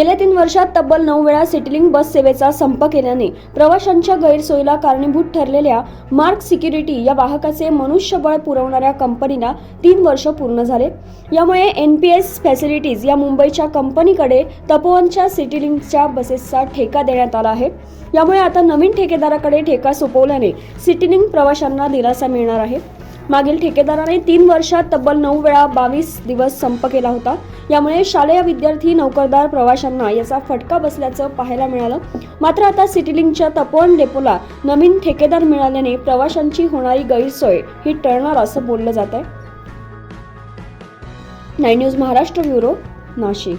गेल्या 3 वर्षात तब्बल 9 वेळा सिटीलिंक बस सेवेचा संप केल्याने प्रवाशांच्या गैरसोयीला कारणीभूत ठरलेल्या मार्क सिक्युरिटी या वाहकाचे मनुष्यबळ पुरवणाऱ्या कंपनीला 3 वर्ष पूर्ण झाले। यामुळे NPS फॅसिलिटीज या मुंबईच्या कंपनीकडे तपोवनच्या सिटीलिंकच्या बसेसचा ठेका देण्यात आला आहे। यामुळे आता नवीन ठेकेदाराकडे ठेका सोपवल्याने सिटीलिंक प्रवाशांना दिलासा मिळणार आहे। मागील ठेकेदाराने 3 वर्षात तब्बल 9 वेळा 22 दिवस संप केला होता। यामुळे शालेय विद्यार्थी, नोकरदार प्रवाशांना याचा फटका बसल्याचं पाहायला मिळालं। मात्र आता सिटीलिंकच्या तपोवन डेपोला नवीन ठेकेदार मिळाल्याने प्रवाशांची होणारी गैरसोय ही टळणार असं बोललं जात आहे। 9 न्यूज महाराष्ट्र ब्युरो, नाशिक।